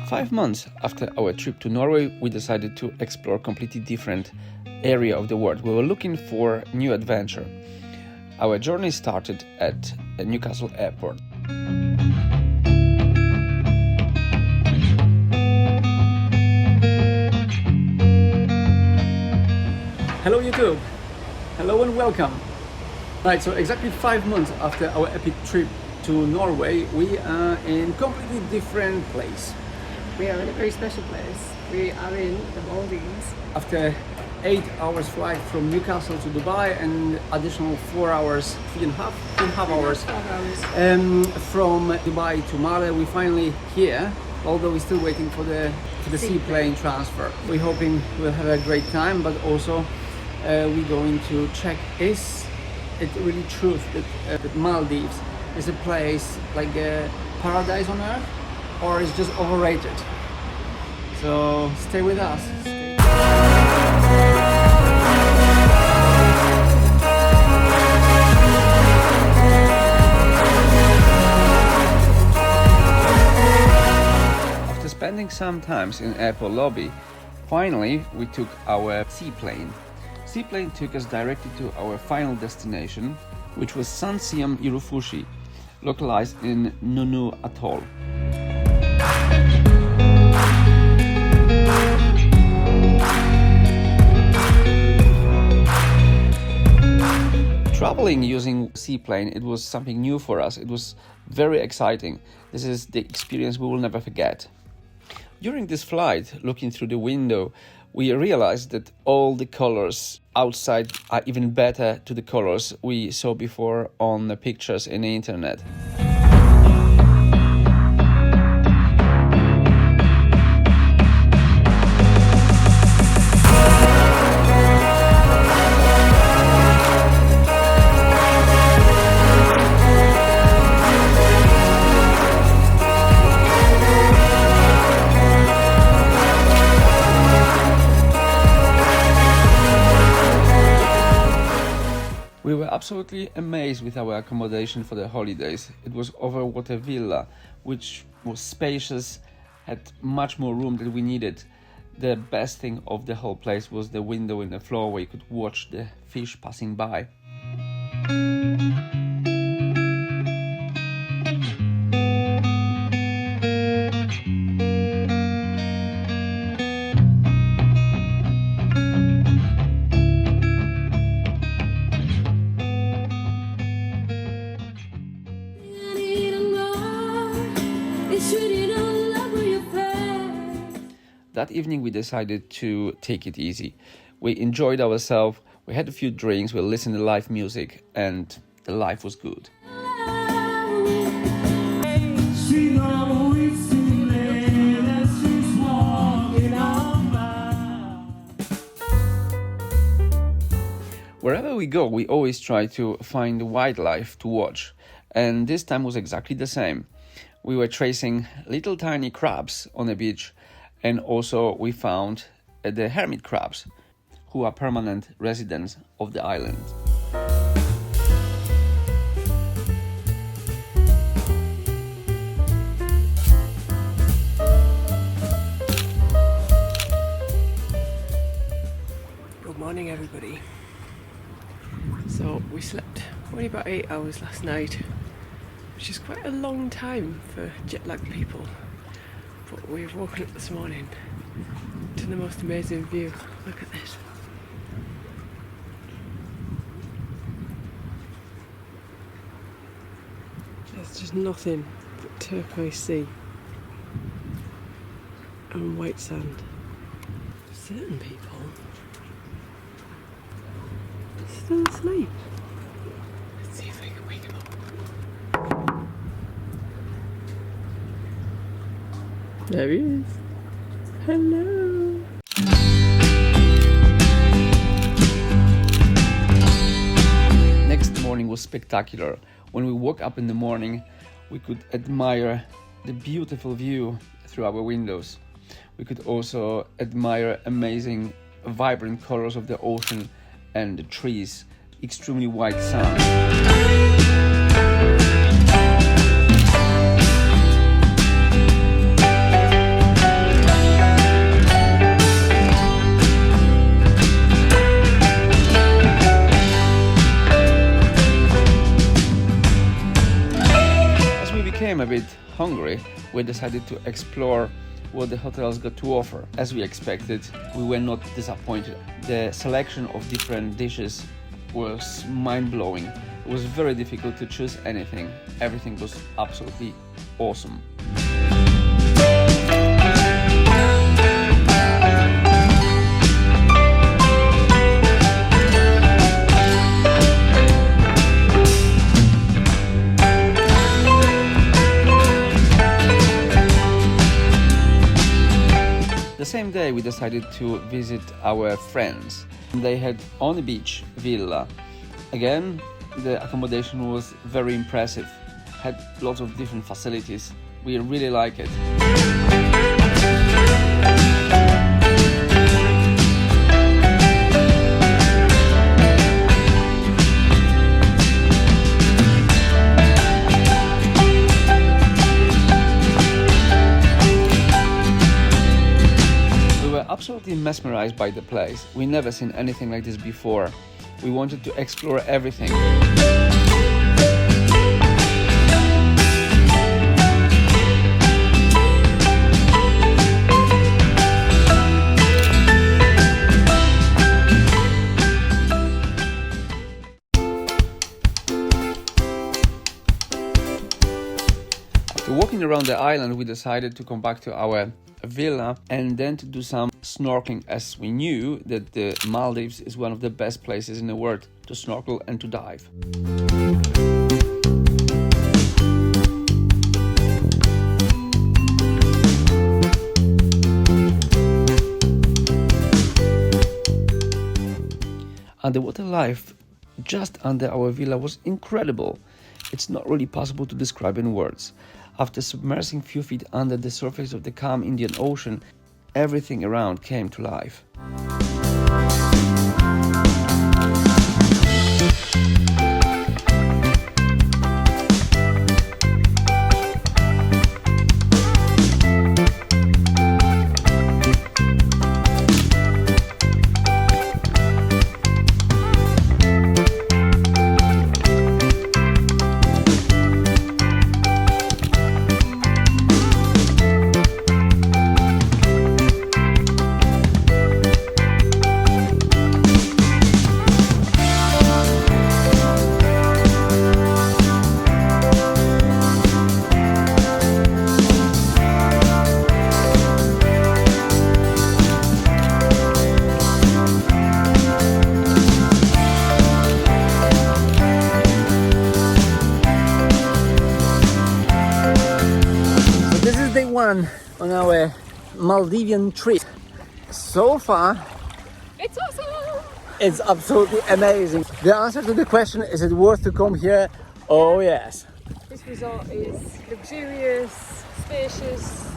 5 months after our trip to Norway, we decided to explore a completely different area of the world. We were looking for new adventure. Our journey started at Newcastle Airport. Hello YouTube! Hello and welcome! Right, so exactly 5 months after our epic trip to Norway, we are in a completely different place. We are in a very special place. We are in the Maldives. After 8 hours flight from Newcastle to Dubai and additional 4 hours, three and a half hours from Dubai to Malé, we finally here, although we're still waiting for the seaplane transfer. We're hoping we'll have a great time, but also we're going to check, is it really true that Maldives is a place like a paradise on earth, or is just overrated? So stay with us. After spending some time in airport lobby, finally we took our seaplane. Seaplane took us directly to our final destination, which was Siyam Iru Fushi, localized in Nunu Atoll. Traveling using seaplane, it was something new for us. It was very exciting. This is the experience we will never forget. During this flight, looking through the window, we realized that all the colors outside are even better to the colors we saw before on the pictures in the internet. We were absolutely amazed with our accommodation for the holidays. It was overwater villa, which was spacious, had much more room than we needed. The best thing of the whole place was the window in the floor where you could watch the fish passing by. That evening we decided to take it easy. We enjoyed ourselves, we had a few drinks, we listened to live music, and the life was good. Wherever we go, we always try to find wildlife to watch, and this time was exactly the same. We were tracing little tiny crabs on the beach, and also we found the hermit crabs, who are permanent residents of the island. Good morning, everybody. So we slept only about 8 hours last night, which is quite a long time for jet-lagged people. But we've woken up this morning to the most amazing view. Look at this. There's just nothing but turquoise sea and white sand. Certain people are still asleep. Let's see if I can wake them up. There he is. Hello. Next morning was spectacular. When we woke up in the morning, we could admire the beautiful view through our windows. We could also admire amazing, vibrant colors of the ocean and the trees, extremely white sun. we decided to explore what the hotels got to offer. As we expected, we were not disappointed. The selection of different dishes was mind-blowing. It was very difficult to choose anything. Everything was absolutely awesome. The same day we decided to visit our friends. They had on a beach villa. Again, the accommodation was very impressive. Had lots of different facilities. We really like it. Absolutely mesmerized by the place. We never seen anything like this before. We wanted to explore everything. After walking around the island, we decided to come back to our villa and then to do some snorkeling, as we knew that the Maldives is one of the best places in the world to snorkel and to dive. Underwater life just under our villa was incredible. It's not really possible to describe in words. After submersing few feet under the surface of the calm Indian Ocean, everything around came to life. One on our Maldivian trip. So far, It's awesome! it's absolutely amazing. The answer to the question, is it worth to come here? Oh yes. This resort is luxurious, spacious,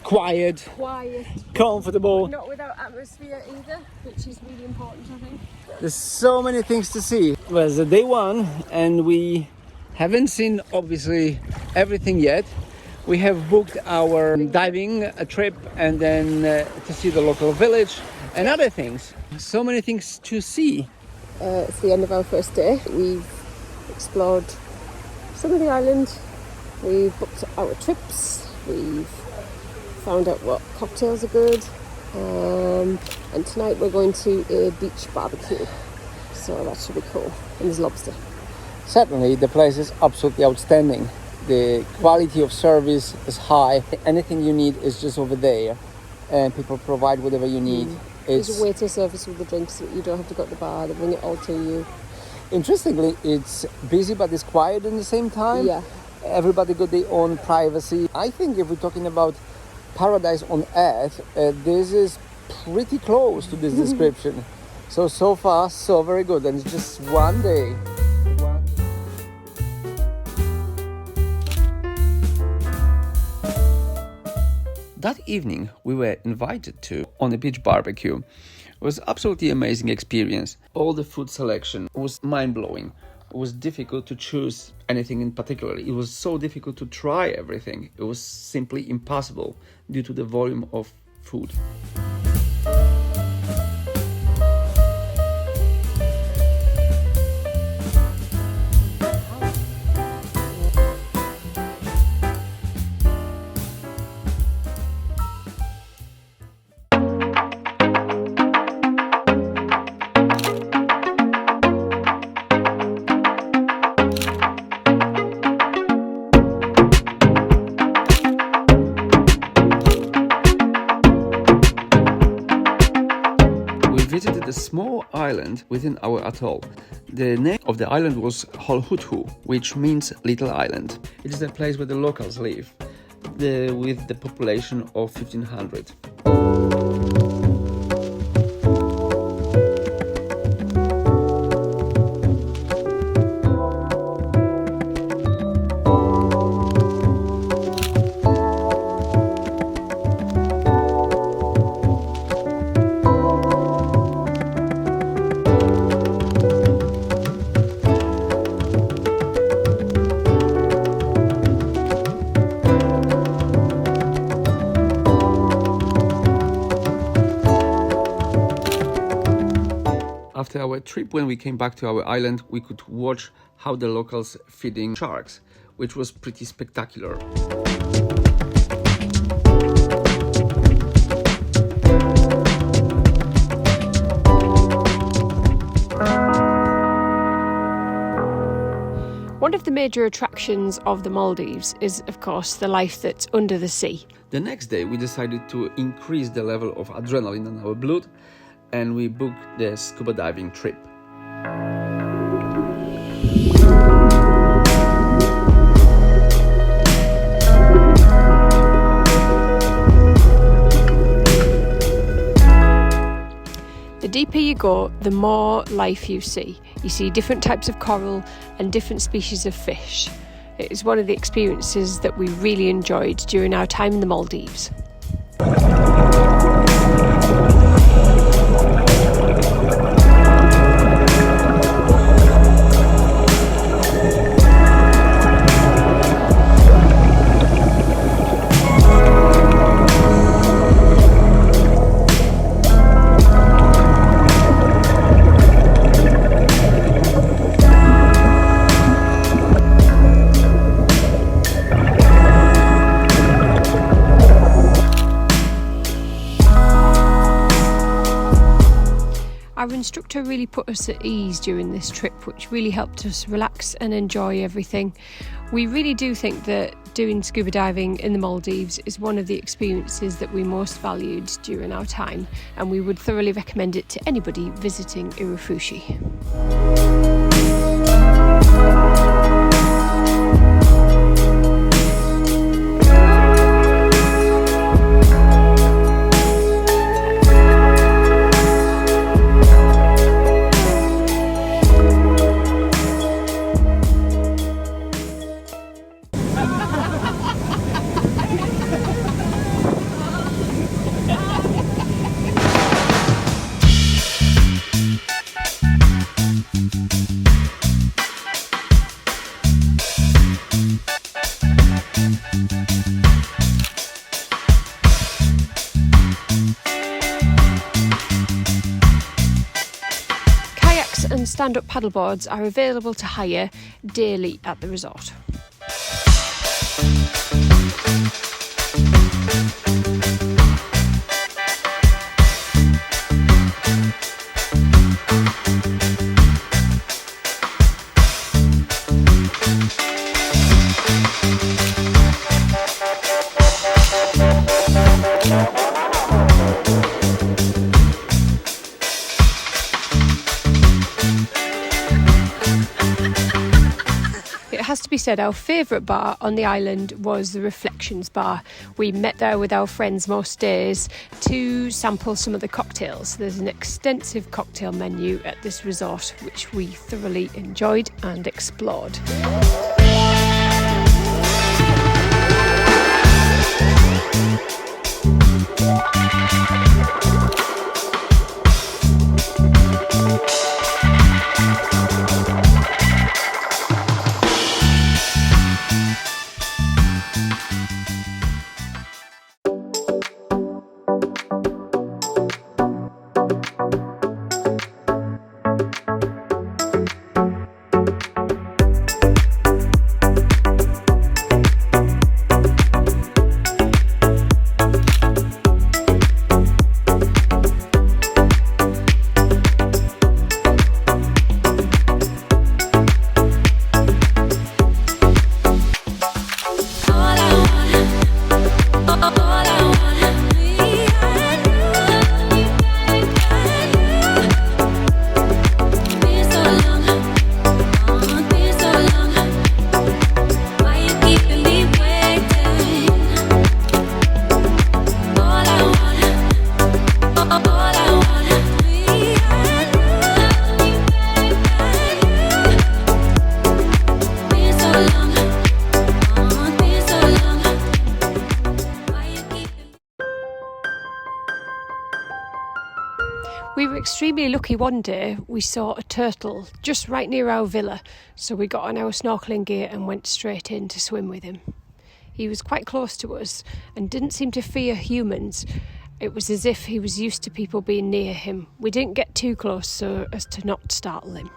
Quiet, quiet, comfortable. not without atmosphere either, which is really important, I think. There's so many things to see. It was day one and we haven't seen obviously everything yet. We have booked our diving trip and then to see the local village and other things. So many things to see. It's the end of our first day. We've explored some of the island, we've booked our trips, we've found out what cocktails are good, and tonight we're going to a beach barbecue, so that should be cool. And there's lobster. Certainly the place is absolutely outstanding. The quality of service is high. Anything you need is just over there and people provide whatever you need. There's a waiter service with the drinks, so you don't have to go to the bar, they bring it all to you. Interestingly, it's busy but it's quiet at the same time. Yeah. Everybody got their own privacy. I think if we're talking about paradise on earth, this is pretty close to this description. So far, so very good. And it's just one day. That evening, we were invited to on a beach barbecue. It was absolutely amazing experience. All the food selection was mind-blowing. It was difficult to choose anything in particular. It was so difficult to try everything. It was simply impossible due to the volume of food. small island within our atoll. The name of the island was Holhuthu, which means little island. It is a place where the locals live, with the population of 1500. After our trip, when we came back to our island, we could watch how the locals feeding sharks, which was pretty spectacular. One of the major attractions of the Maldives is, of course, the life that's under the sea. The next day, we decided to increase the level of adrenaline in our blood, and we booked the scuba diving trip. The deeper you go, the more life you see. You see different types of coral and different species of fish. It is one of the experiences that we really enjoyed during our time in the Maldives. Our instructor really put us at ease during this trip, which really helped us relax and enjoy everything. We really do think that doing scuba diving in the Maldives is one of the experiences that we most valued during our time, and we would thoroughly recommend it to anybody visiting Iru Fushi. And stand-up paddleboards are available to hire daily at the resort. It has to be said, our favourite bar on the island was the Reflections Bar. We met there with our friends most days to sample some of the cocktails. There's an extensive cocktail menu at this resort, which we thoroughly enjoyed and explored. We were extremely lucky one day. We saw a turtle just right near our villa, so we got on our snorkelling gear and went straight in to swim with him. He was quite close to us and didn't seem to fear humans. It was as if he was used to people being near him. We didn't get too close so as to not startle him.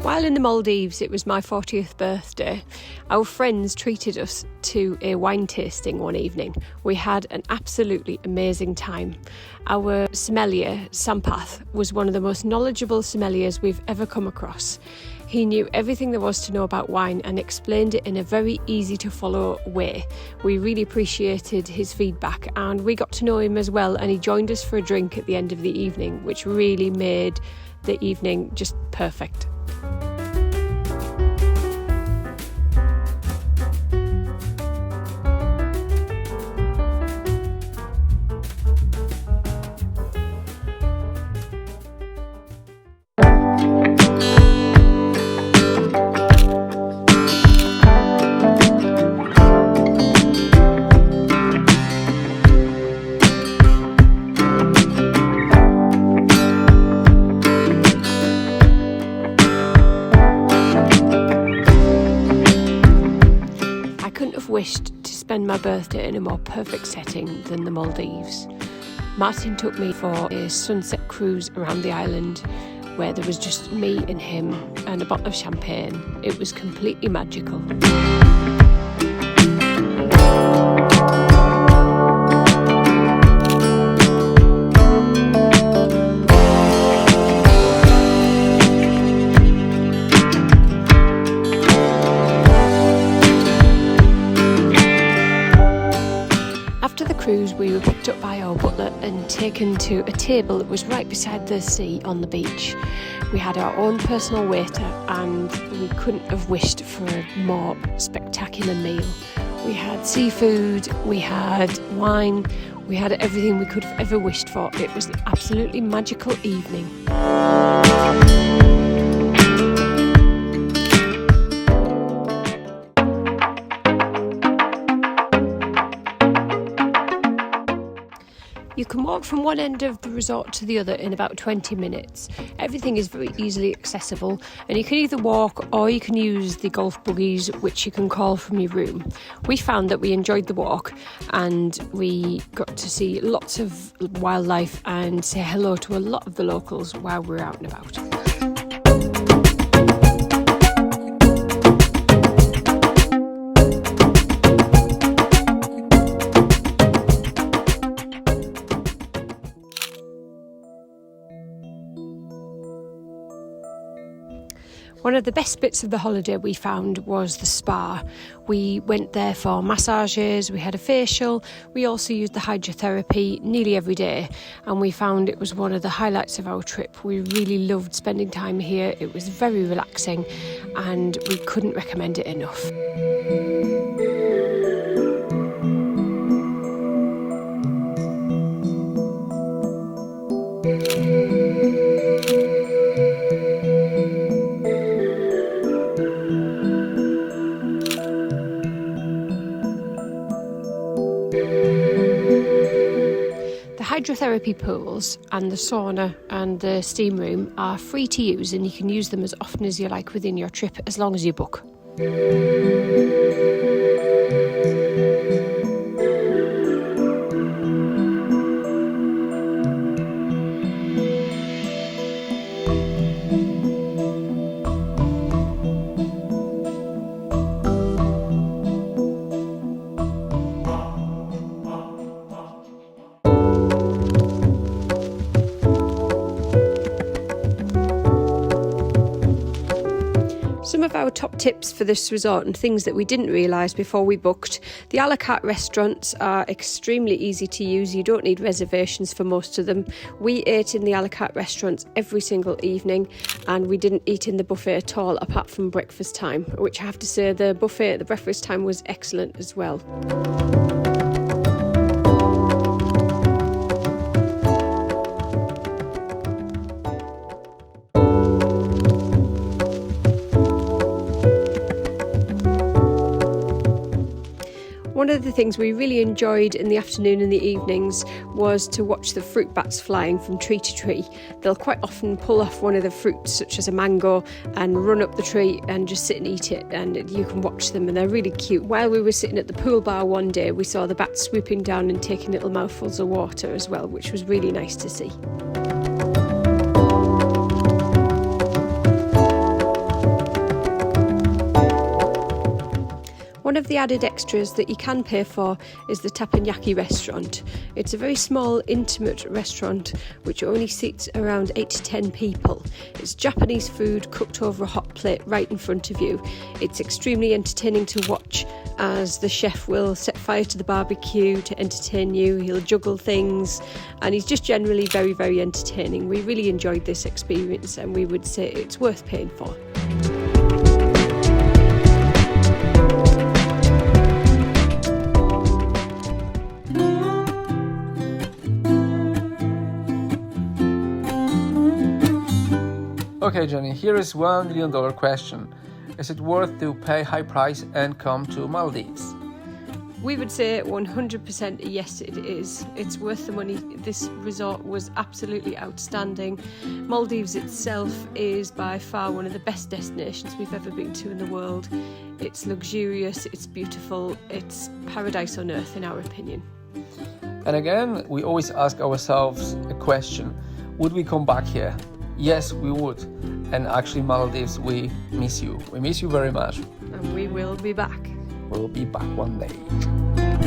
While in the Maldives, it was my 40th birthday. Our friends treated us to a wine tasting one evening. We had an absolutely amazing time. Our sommelier, Sampath, was one of the most knowledgeable sommeliers we've ever come across. He knew everything there was to know about wine and explained it in a very easy to follow way. We really appreciated his feedback and we got to know him as well, and he joined us for a drink at the end of the evening, which really made the evening just perfect. Wished to spend my birthday in a more perfect setting than the Maldives. Martin took me for a sunset cruise around the island where there was just me and him and a bottle of champagne. It was completely magical. We were picked up by our butler and taken to a table that was right beside the sea on the beach. We had our own personal waiter and we couldn't have wished for a more spectacular meal. We had seafood, we had wine, we had everything we could have ever wished for. It was an absolutely magical evening. You can walk from one end of the resort to the other in about 20 minutes. Everything is very easily accessible and you can either walk or you can use the golf buggies, which you can call from your room. We found that we enjoyed the walk and we got to see lots of wildlife and say hello to a lot of the locals while we were out and about. One of the best bits of the holiday we found was the spa. We went there for massages, we had a facial, we also used the hydrotherapy nearly every day, and we found it was one of the highlights of our trip. We really loved spending time here. It was very relaxing and we couldn't recommend it enough. Hydrotherapy pools and the sauna and the steam room are free to use and you can use them as often as you like within your trip as long as you book. Some of our top tips for this resort and things that we didn't realise before we booked. The a la carte restaurants are extremely easy to use. You don't need reservations for most of them. We ate in the a la carte restaurants every single evening, and we didn't eat in the buffet at all apart from breakfast time, which I have to say the buffet at the breakfast time was excellent as well. One of the things we really enjoyed in the afternoon and the evenings was to watch the fruit bats flying from tree to tree. They'll quite often pull off one of the fruits, such as a mango, and run up the tree and just sit and eat it, and you can watch them and they're really cute. While we were sitting at the pool bar one day, we saw the bats swooping down and taking little mouthfuls of water as well, which was really nice to see. One of the added extras that you can pay for is the teppanyaki restaurant. It's a very small, intimate restaurant which only seats around 8 to 10 people. It's Japanese food cooked over a hot plate right in front of you. It's extremely entertaining to watch as the chef will set fire to the barbecue to entertain you. He'll juggle things and he's just generally very, very entertaining. We really enjoyed this experience and we would say it's worth paying for. Okay, Jenny, here is $1 million question. Is it worth to pay high price and come to Maldives? We would say 100% yes, it is. It's worth the money. This resort was absolutely outstanding. Maldives itself is by far one of the best destinations we've ever been to in the world. It's luxurious, it's beautiful, it's paradise on earth in our opinion. And again, we always ask ourselves a question. Would we come back here? Yes, we would. And actually, Maldives, we miss you. We miss you very much. And we will be back. We'll be back one day.